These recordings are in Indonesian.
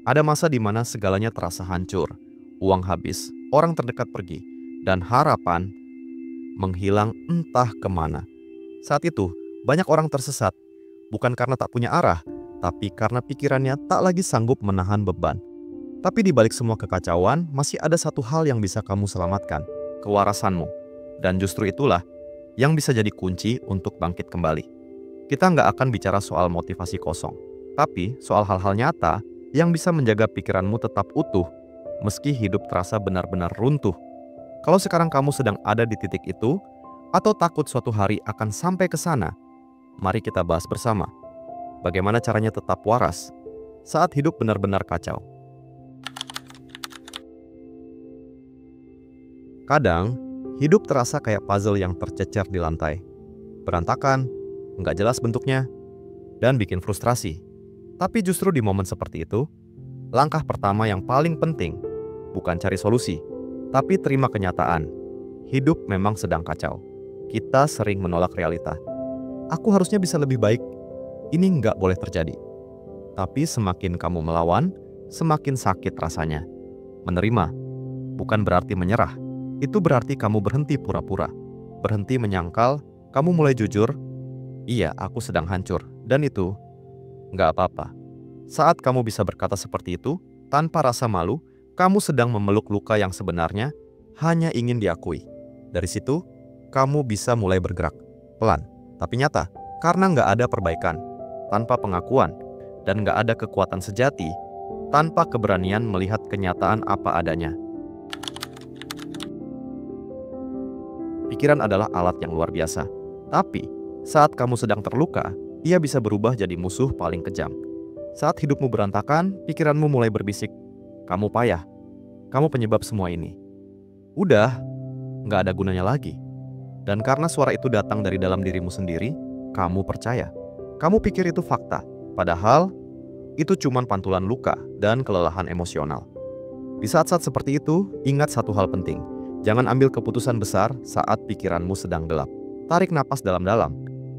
Ada masa di mana segalanya terasa hancur, uang habis, orang terdekat pergi, dan harapan menghilang entah kemana. Saat itu, banyak orang tersesat, bukan karena tak punya arah, tapi karena pikirannya tak lagi sanggup menahan beban. Tapi di balik semua kekacauan, masih ada satu hal yang bisa kamu selamatkan, kewarasanmu. Dan justru itulah yang bisa jadi kunci untuk bangkit kembali. Kita nggak akan bicara soal motivasi kosong, tapi soal hal-hal nyata yang bisa menjaga pikiranmu tetap utuh, meski hidup terasa benar-benar runtuh. Kalau sekarang kamu sedang ada di titik itu, atau takut suatu hari akan sampai ke sana, mari kita bahas bersama. Bagaimana caranya tetap waras saat hidup benar-benar kacau. Kadang, hidup terasa kayak puzzle yang tercecer di lantai. Berantakan, nggak jelas bentuknya, dan bikin frustrasi. Tapi justru di momen seperti itu, langkah pertama yang paling penting bukan cari solusi, tapi terima kenyataan. Hidup memang sedang kacau. Kita sering menolak realita. Aku harusnya bisa lebih baik. Ini nggak boleh terjadi. Tapi semakin kamu melawan, semakin sakit rasanya. Menerima bukan berarti menyerah. Itu berarti kamu berhenti pura-pura. Berhenti menyangkal, kamu mulai jujur, iya aku sedang hancur. Dan itu nggak apa-apa. Saat kamu bisa berkata seperti itu, tanpa rasa malu, kamu sedang memeluk luka yang sebenarnya hanya ingin diakui. Dari situ, kamu bisa mulai bergerak. Pelan, tapi nyata. Karena nggak ada perbaikan tanpa pengakuan, dan nggak ada kekuatan sejati tanpa keberanian melihat kenyataan apa adanya. Pikiran adalah alat yang luar biasa. Tapi, saat kamu sedang terluka, ia bisa berubah jadi musuh paling kejam. Saat hidupmu berantakan, pikiranmu mulai berbisik. Kamu payah. Kamu penyebab semua ini. Udah, nggak ada gunanya lagi. Dan karena suara itu datang dari dalam dirimu sendiri, kamu percaya. Kamu pikir itu fakta. Padahal, itu cuma pantulan luka dan kelelahan emosional. Di saat-saat seperti itu, ingat satu hal penting. Jangan ambil keputusan besar saat pikiranmu sedang gelap. Tarik napas dalam-dalam.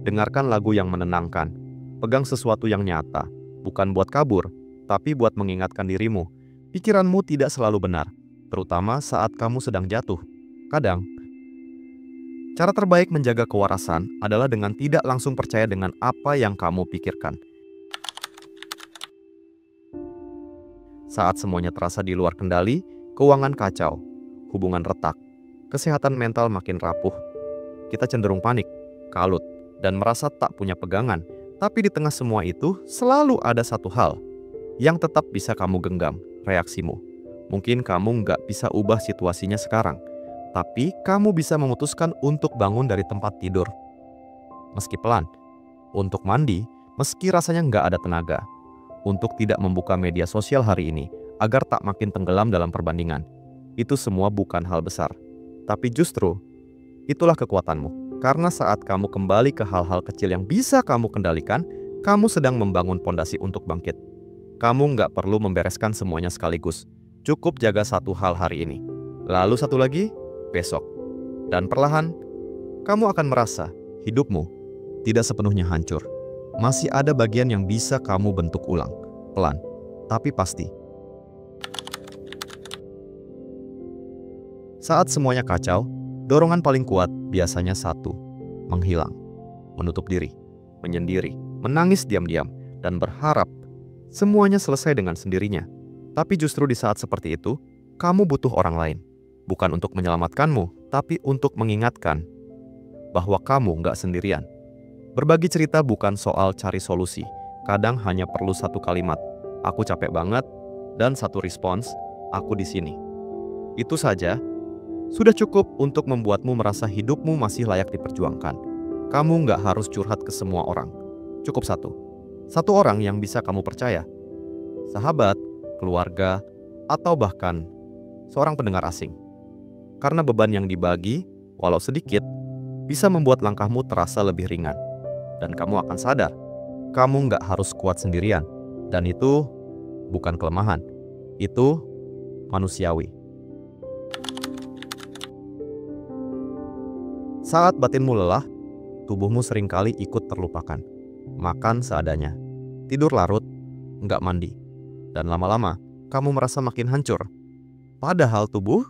Dengarkan lagu yang menenangkan. Pegang sesuatu yang nyata. Bukan buat kabur, tapi buat mengingatkan dirimu. Pikiranmu tidak selalu benar, terutama saat kamu sedang jatuh. Kadang, cara terbaik menjaga kewarasan adalah dengan tidak langsung percaya dengan apa yang kamu pikirkan. Saat semuanya terasa di luar kendali, keuangan kacau, hubungan retak, kesehatan mental makin rapuh. Kita cenderung panik, kalut, dan merasa tak punya pegangan. Tapi di tengah semua itu, selalu ada satu hal yang tetap bisa kamu genggam, reaksimu. Mungkin kamu nggak bisa ubah situasinya sekarang, tapi kamu bisa memutuskan untuk bangun dari tempat tidur. Meski pelan, untuk mandi, meski rasanya nggak ada tenaga. Untuk tidak membuka media sosial hari ini, agar tak makin tenggelam dalam perbandingan. Itu semua bukan hal besar, tapi justru itulah kekuatanmu. Karena saat kamu kembali ke hal-hal kecil yang bisa kamu kendalikan, kamu sedang membangun pondasi untuk bangkit. Kamu nggak perlu membereskan semuanya sekaligus. Cukup jaga satu hal hari ini. Lalu satu lagi, besok. Dan perlahan, kamu akan merasa hidupmu tidak sepenuhnya hancur. Masih ada bagian yang bisa kamu bentuk ulang. Pelan, tapi pasti. Saat semuanya kacau, dorongan paling kuat biasanya satu, menghilang, menutup diri, menyendiri, menangis diam-diam, dan berharap semuanya selesai dengan sendirinya. Tapi justru di saat seperti itu, kamu butuh orang lain. Bukan untuk menyelamatkanmu, tapi untuk mengingatkan bahwa kamu nggak sendirian. Berbagi cerita bukan soal cari solusi. Kadang hanya perlu satu kalimat, aku capek banget, dan satu respons, aku di sini. Itu saja sudah cukup untuk membuatmu merasa hidupmu masih layak diperjuangkan. Kamu nggak harus curhat ke semua orang. Cukup satu. Satu orang yang bisa kamu percaya. Sahabat, keluarga, atau bahkan seorang pendengar asing. Karena beban yang dibagi, walau sedikit, bisa membuat langkahmu terasa lebih ringan. Dan kamu akan sadar, kamu nggak harus kuat sendirian. Dan itu bukan kelemahan. Itu manusiawi. Saat batinmu lelah, tubuhmu seringkali ikut terlupakan. Makan seadanya, tidur larut, nggak mandi, dan lama-lama kamu merasa makin hancur. Padahal tubuh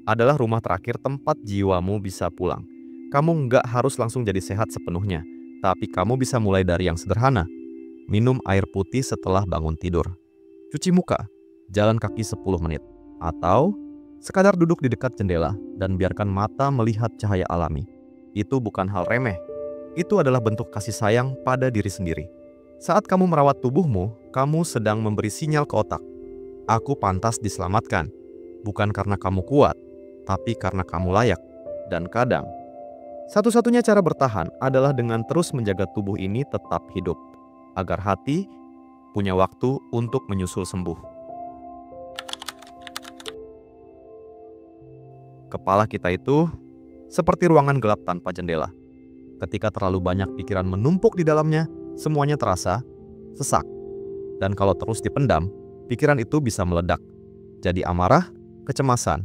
adalah rumah terakhir tempat jiwamu bisa pulang. Kamu nggak harus langsung jadi sehat sepenuhnya, tapi kamu bisa mulai dari yang sederhana. Minum air putih setelah bangun tidur. Cuci muka, jalan kaki 10 menit. Atau sekadar duduk di dekat jendela dan biarkan mata melihat cahaya alami. Itu bukan hal remeh. Itu adalah bentuk kasih sayang pada diri sendiri. Saat kamu merawat tubuhmu, kamu sedang memberi sinyal ke otak. Aku pantas diselamatkan. Bukan karena kamu kuat, tapi karena kamu layak. Dan kadang, satu-satunya cara bertahan adalah dengan terus menjaga tubuh ini tetap hidup. Agar hati punya waktu untuk menyusul sembuh. Kepala kita itu seperti ruangan gelap tanpa jendela. Ketika terlalu banyak pikiran menumpuk di dalamnya, semuanya terasa sesak. Dan kalau terus dipendam, pikiran itu bisa meledak. Jadi amarah, kecemasan,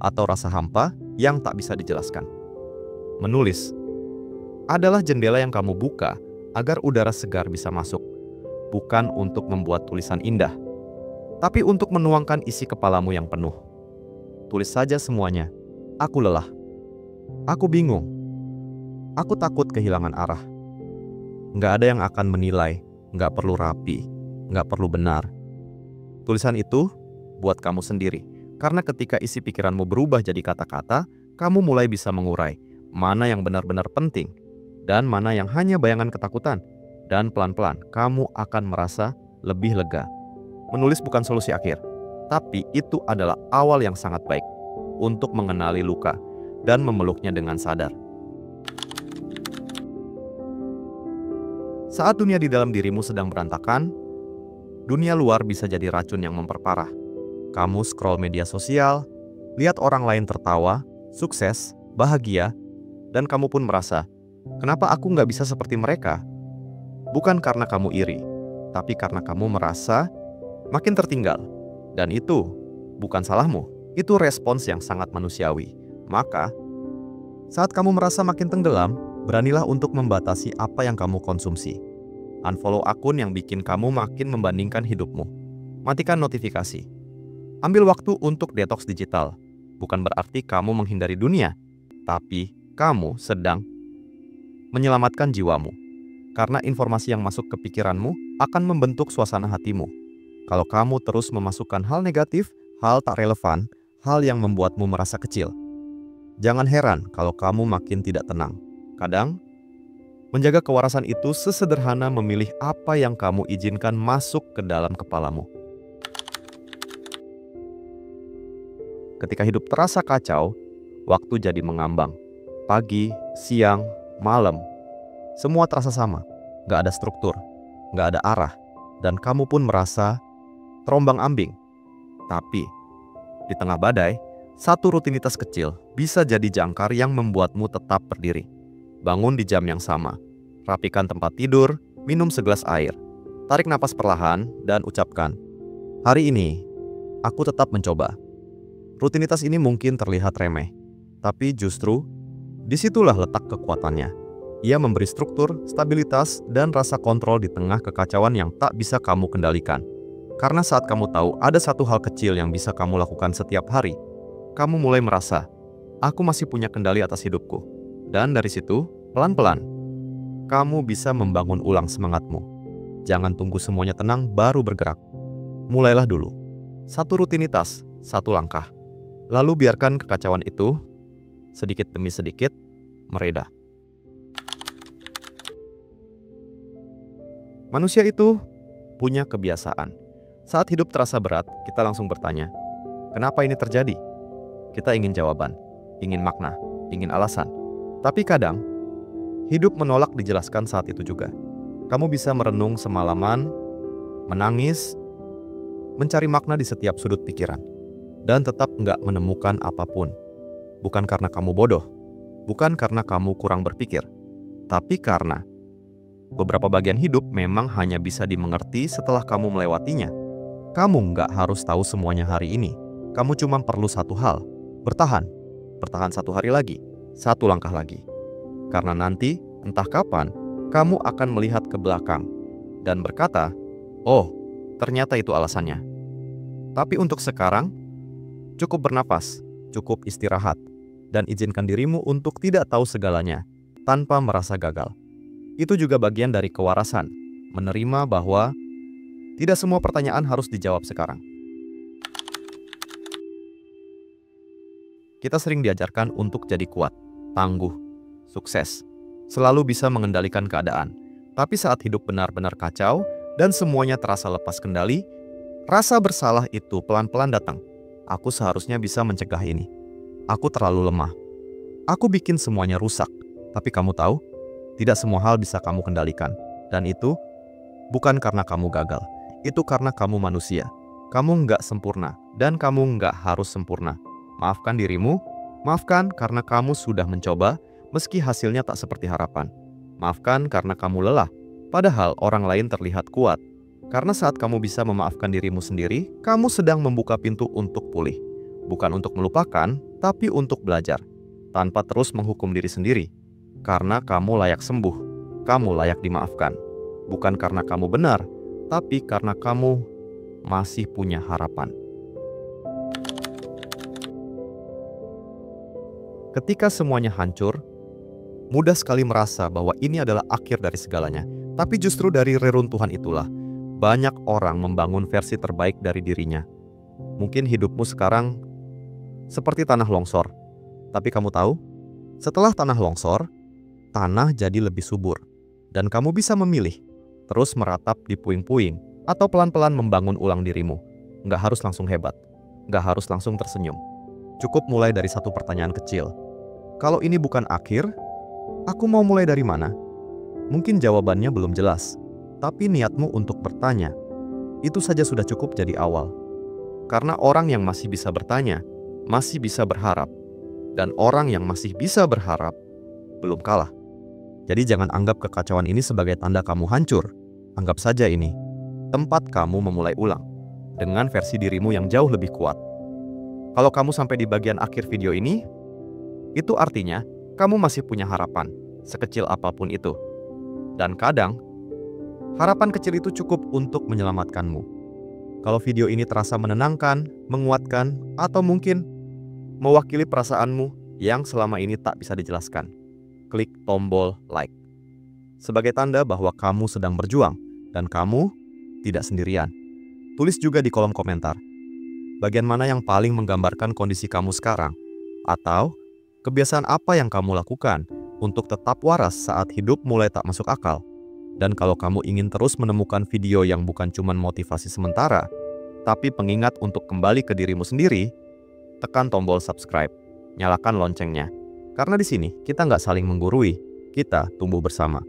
atau rasa hampa yang tak bisa dijelaskan. Menulis adalah jendela yang kamu buka agar udara segar bisa masuk. Bukan untuk membuat tulisan indah, tapi untuk menuangkan isi kepalamu yang penuh. Tulis saja semuanya. Aku lelah. Aku bingung. Aku takut kehilangan arah. Nggak ada yang akan menilai, nggak perlu rapi, nggak perlu benar. Tulisan itu buat kamu sendiri, karena ketika isi pikiranmu berubah jadi kata-kata, kamu mulai bisa mengurai mana yang benar-benar penting dan mana yang hanya bayangan ketakutan. Dan pelan-pelan kamu akan merasa lebih lega. Menulis bukan solusi akhir, tapi itu adalah awal yang sangat baik untuk mengenali luka dan memeluknya dengan sadar. Saat dunia di dalam dirimu sedang berantakan, dunia luar bisa jadi racun yang memperparah. Kamu scroll media sosial, lihat orang lain tertawa, sukses, bahagia, dan kamu pun merasa, kenapa aku nggak bisa seperti mereka? Bukan karena kamu iri, tapi karena kamu merasa makin tertinggal. Dan itu bukan salahmu, itu respons yang sangat manusiawi. Maka, saat kamu merasa makin tenggelam, beranilah untuk membatasi apa yang kamu konsumsi. Unfollow akun yang bikin kamu makin membandingkan hidupmu. Matikan notifikasi. Ambil waktu untuk detox digital. Bukan berarti kamu menghindari dunia, tapi kamu sedang menyelamatkan jiwamu. Karena informasi yang masuk ke pikiranmu akan membentuk suasana hatimu. Kalau kamu terus memasukkan hal negatif, hal tak relevan, hal yang membuatmu merasa kecil, jangan heran kalau kamu makin tidak tenang. Kadang, menjaga kewarasan itu sesederhana memilih apa yang kamu izinkan masuk ke dalam kepalamu. Ketika hidup terasa kacau, waktu jadi mengambang. Pagi, siang, malam, semua terasa sama, gak ada struktur, gak ada arah, dan kamu pun merasa terombang-ambing. Tapi, di tengah badai, satu rutinitas kecil bisa jadi jangkar yang membuatmu tetap berdiri. Bangun di jam yang sama, rapikan tempat tidur, minum segelas air, tarik napas perlahan, dan ucapkan, hari ini, aku tetap mencoba. Rutinitas ini mungkin terlihat remeh, tapi justru disitulah letak kekuatannya. Ia memberi struktur, stabilitas, dan rasa kontrol di tengah kekacauan yang tak bisa kamu kendalikan. Karena saat kamu tahu ada satu hal kecil yang bisa kamu lakukan setiap hari, kamu mulai merasa, aku masih punya kendali atas hidupku. Dan dari situ, pelan-pelan, kamu bisa membangun ulang semangatmu. Jangan tunggu semuanya tenang baru bergerak. Mulailah dulu. Satu rutinitas, satu langkah. Lalu biarkan kekacauan itu, sedikit demi sedikit, mereda. Manusia itu punya kebiasaan. Saat hidup terasa berat, kita langsung bertanya, kenapa ini terjadi? Kita ingin jawaban, ingin makna, ingin alasan. Tapi kadang, hidup menolak dijelaskan saat itu juga. Kamu bisa merenung semalaman, menangis, mencari makna di setiap sudut pikiran, dan tetap nggak menemukan apapun. Bukan karena kamu bodoh, bukan karena kamu kurang berpikir, tapi karena beberapa bagian hidup memang hanya bisa dimengerti setelah kamu melewatinya. Kamu nggak harus tahu semuanya hari ini. Kamu cuma perlu satu hal, bertahan. Bertahan satu hari lagi, satu langkah lagi. Karena nanti, entah kapan, kamu akan melihat ke belakang dan berkata, oh, ternyata itu alasannya. Tapi untuk sekarang, cukup bernapas, cukup istirahat, dan izinkan dirimu untuk tidak tahu segalanya tanpa merasa gagal. Itu juga bagian dari kewarasan, menerima bahwa tidak semua pertanyaan harus dijawab sekarang. Kita sering diajarkan untuk jadi kuat, tangguh, sukses, selalu bisa mengendalikan keadaan. Tapi saat hidup benar-benar kacau dan semuanya terasa lepas kendali, rasa bersalah itu pelan-pelan datang. Aku seharusnya bisa mencegah ini. Aku terlalu lemah. Aku bikin semuanya rusak. Tapi kamu tahu, tidak semua hal bisa kamu kendalikan. Dan itu bukan karena kamu gagal. Itu karena kamu manusia. Kamu nggak sempurna dan kamu nggak harus sempurna. Maafkan dirimu, maafkan karena kamu sudah mencoba meski hasilnya tak seperti harapan. Maafkan karena kamu lelah, padahal orang lain terlihat kuat. Karena saat kamu bisa memaafkan dirimu sendiri, kamu sedang membuka pintu untuk pulih. Bukan untuk melupakan, tapi untuk belajar. Tanpa terus menghukum diri sendiri. Karena kamu layak sembuh, kamu layak dimaafkan. Bukan karena kamu benar, tapi karena kamu masih punya harapan. Ketika semuanya hancur, mudah sekali merasa bahwa ini adalah akhir dari segalanya. Tapi justru dari reruntuhan itulah, banyak orang membangun versi terbaik dari dirinya. Mungkin hidupmu sekarang seperti tanah longsor. Tapi kamu tahu, setelah tanah longsor, tanah jadi lebih subur. Dan kamu bisa memilih, terus meratap di puing-puing, atau pelan-pelan membangun ulang dirimu. Nggak harus langsung hebat, nggak harus langsung tersenyum. Cukup mulai dari satu pertanyaan kecil. Kalau ini bukan akhir, aku mau mulai dari mana? Mungkin jawabannya belum jelas, tapi niatmu untuk bertanya, itu saja sudah cukup jadi awal. Karena orang yang masih bisa bertanya, masih bisa berharap. Dan orang yang masih bisa berharap, belum kalah. Jadi jangan anggap kekacauan ini sebagai tanda kamu hancur. Anggap saja ini tempat kamu memulai ulang, dengan versi dirimu yang jauh lebih kuat. Kalau kamu sampai di bagian akhir video ini, itu artinya kamu masih punya harapan, sekecil apapun itu. Dan kadang, harapan kecil itu cukup untuk menyelamatkanmu. Kalau video ini terasa menenangkan, menguatkan, atau mungkin mewakili perasaanmu yang selama ini tak bisa dijelaskan, klik tombol like. Sebagai tanda bahwa kamu sedang berjuang, dan kamu tidak sendirian. Tulis juga di kolom komentar, bagian mana yang paling menggambarkan kondisi kamu sekarang? Atau kebiasaan apa yang kamu lakukan untuk tetap waras saat hidup mulai tak masuk akal? Dan kalau kamu ingin terus menemukan video yang bukan cuma motivasi sementara, tapi pengingat untuk kembali ke dirimu sendiri, tekan tombol subscribe, nyalakan loncengnya. Karena di sini kita nggak saling menggurui, kita tumbuh bersama.